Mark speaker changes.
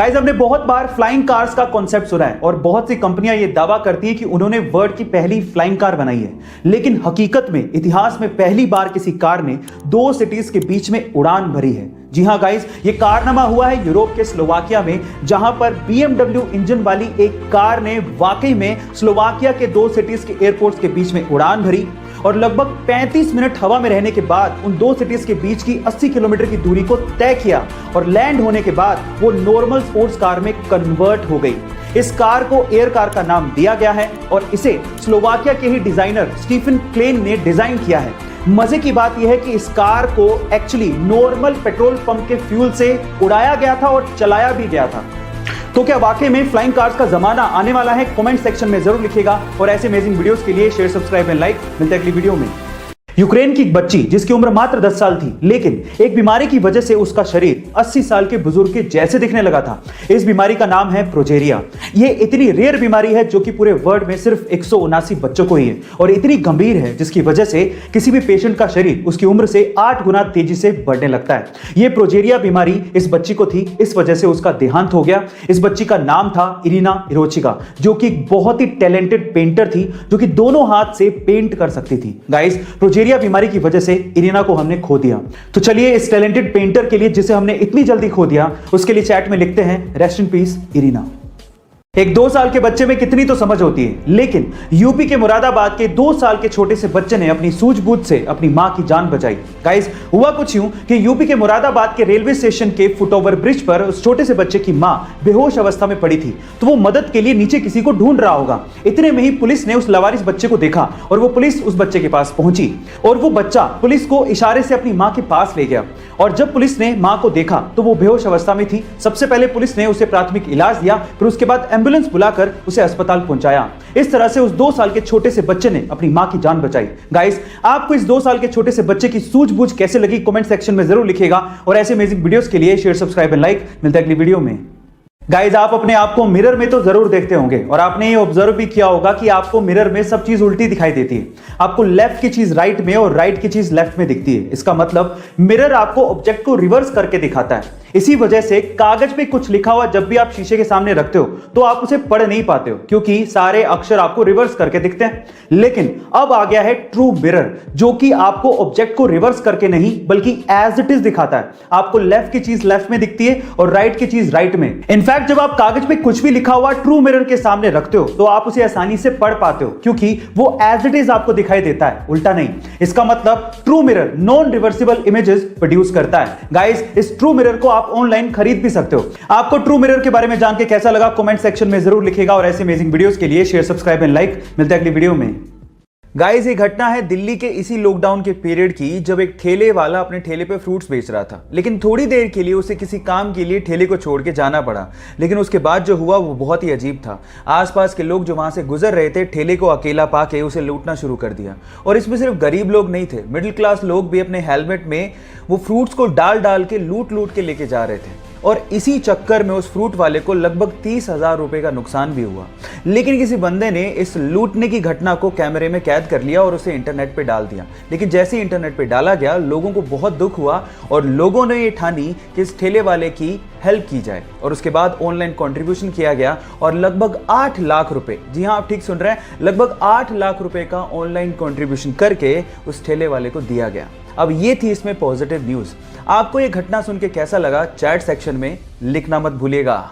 Speaker 1: Guys, हमने बहुत बार flying cars का कॉन्सेप्ट सुना है और बहुत सी कंपनियां ये दावा करती हैं कि उन्होंने वर्ल्ड की पहली फ्लाइंग कार बनाई है। लेकिन हकीकत में इतिहास में पहली बार किसी कार ने दो सिटीज के बीच में उड़ान भरी है। जी हां गाइस, ये कारनामा हुआ है यूरोप के स्लोवाकिया में, जहां पर BMW इंजन वाली एक कार ने वाकई में स्लोवाकिया के दो सिटीज के एयरपोर्ट्स के बीच में उड़ान भरी और लगभग 35 मिनट हवा में रहने के बाद उन दो सिटीज के बीच की 80 किलोमीटर की दूरी को तय किया और लैंड होने के बाद वो नॉर्मल स्पोर्ट्स कार में कन्वर्ट हो गई। इस कार को एयर कार का नाम दिया गया है और इसे स्लोवाकिया के ही डिजाइनर स्टीफन क्लेन ने डिजाइन किया है। मजे की बात यह है कि इस कार को एक्चुअली नॉर्मल पेट्रोल पंप के फ्यूल से उड़ाया गया था और चलाया भी गया था। तो क्या वाकई में फ्लाइंग कार्स का जमाना आने वाला है? कमेंट सेक्शन में जरूर लिखिएगा और ऐसे अमेजिंग वीडियोस के लिए शेयर, सब्सक्राइब एंड लाइक। मिलते हैं अगली वीडियो में। यूक्रेन की एक बच्ची जिसकी उम्र मात्र 10 साल थी, लेकिन एक बीमारी की वजह से उसका शरीर 80 साल के बुजुर्ग के जैसे दिखने लगा था। इस बीमारी का नाम है प्रोजेरिया। यह इतनी रेयर बीमारी है जो कि पूरे वर्ल्ड में सिर्फ 179 बच्चों को ही है और इतनी गंभीर है जिसकी वजह से किसी भी पेशेंट का शरीर उसकी उम्र से 8 गुना तेजी से बढ़ने लगता है। यह प्रोजेरिया बीमारी इस बच्ची को थी, इस वजह से उसका देहांत हो गया। इस बच्ची का नाम था इरिना इरोचिका, जो कि बहुत ही टैलेंटेड पेंटर थी, जो कि दोनों हाथ से पेंट कर सकती थी। गाइस, प्रोजेरिया बीमारी की वजह से इरिना को हमने खो दिया। तो चलिए इस टैलेंटेड पेंटर के लिए, जिसे हमने इतनी जल्दी खो दिया, उसके लिए चैट में लिखते हैं रेस्ट इन पीस इरिना। एक 2 साल के बच्चे में कितनी तो समझ होती है, लेकिन यूपी के मुरादाबाद के 2 साल के छोटे से बच्चे ने अपनी सूझबूझ से अपनी मां की जान बचाई। गाइस, हुआ कुछ यूं कि यूपी के मुरादाबाद के रेलवे स्टेशन के फुटओवर ब्रिज पर उस छोटे से बच्चे की मां बेहोश अवस्था में पड़ी थी, तो वो मदद के लिए नीचे किसी को ढूंढ रहा होगा। इतने में ही पुलिस ने उस लवारिस बच्चे को देखा और वो पुलिस उस बच्चे के पास पहुंची और वो बच्चा पुलिस को इशारे से अपनी मां के पास ले गया। और जब पुलिस ने मां को देखा तो वो बेहोश अवस्था में थी। सबसे पहले पुलिस ने उसे प्राथमिक इलाज दिया, फिर उसके बाद एम्बुलेंस बुलाकर उसे अस्पताल पहुंचाया। इस तरह से उस 2 साल के छोटे से बच्चे ने अपनी मां की जान बचाई। गाइस, आपको इस 2 साल के छोटे से बच्चे की सूझबूझ कैसे लगी? कमेंट सेक्शन में जरूर लिखिएगा और ऐसे अमेजिंग वीडियोस के लिए शेयर, सब्सक्राइब एंड लाइक। मिलते हैं अगली वीडियो में। गाइज, आप अपने आप को मिरर में तो जरूर देखते होंगे और आपने ये ऑब्जर्व भी किया होगा कि आपको मिरर में सब चीज उल्टी दिखाई देती है। आपको लेफ्ट की चीज राइट में और राइट की चीज लेफ्ट में दिखती है। इसका मतलब मिरर आपको ऑब्जेक्ट को रिवर्स करके दिखाता है। इसी वजह से कागज पे कुछ लिखा हुआ जब भी आप शीशे के सामने रखते हो तो आप उसे पढ़ नहीं पाते हो, क्योंकि सारे अक्षर आपको रिवर्स करके दिखते हैं। लेकिन अब आ गया है ट्रू मिरर, जो कि आपको ऑब्जेक्ट को रिवर्स करके नहीं बल्कि एज इट इज दिखाता है। आपको लेफ्ट की चीज लेफ्ट में दिखती है और राइट की चीज राइट में। इनफैक्ट जब आप कागज पे कुछ भी लिखा हुआ ट्रू मिरर के सामने रखते हो तो आप उसे आसानी से पढ़ पाते हो, क्योंकि वो एज इट इज आपको दिखाई देता है, उल्टा नहीं। इसका मतलब true mirror non reversible images produce करता है। गाइस, इस ट्रू मिरर को आप ऑनलाइन खरीद भी सकते हो। आपको ट्रू मिरर के बारे में जान के कैसा लगा? कमेंट सेक्शन में जरूर लिखिएगा और ऐसे अमेजिंग वीडियोस के लिए शेयर, सब्सक्राइब एंड लाइक। मिलते हैं अगली वीडियो में। गाइस, ये घटना है दिल्ली के इसी लॉकडाउन के पीरियड की, जब एक ठेले वाला अपने ठेले पे फ्रूट्स बेच रहा था, लेकिन थोड़ी देर के लिए उसे किसी काम के लिए ठेले को छोड़ के जाना पड़ा। लेकिन उसके बाद जो हुआ वो बहुत ही अजीब था। आसपास के लोग जो वहां से गुजर रहे थे, ठेले को अकेला पाके उसे लूटना शुरू कर दिया। और इसमें सिर्फ गरीब लोग नहीं थे, मिडिल क्लास लोग भी अपने हेलमेट में वो फ्रूट्स को डाल डाल के लूट लूट के लेके जा रहे थे। और इसी चक्कर में उस फ्रूट वाले को लगभग 30,000 रुपए का नुकसान भी हुआ। लेकिन किसी बंदे ने इस लूटने की घटना को कैमरे में कैद कर लिया और उसे इंटरनेट पे डाल दिया। लेकिन जैसे ही इंटरनेट पे डाला गया, लोगों को बहुत दुख हुआ और लोगों ने ये ठानी कि इस ठेले वाले की हेल्प की जाए। और उसके बाद ऑनलाइन कंट्रीब्यूशन किया गया और लगभग 8 लाख रुपए, जी हाँ आप ठीक सुन रहे हैं, लगभग 8 लाख रुपए का ऑनलाइन कंट्रीब्यूशन करके उस ठेले वाले को दिया गया। अब ये थी इसमें पॉजिटिव न्यूज़। आपको ये घटना सुन के कैसा लगा? चैट सेक्शन में लिखना मत भूलिएगा।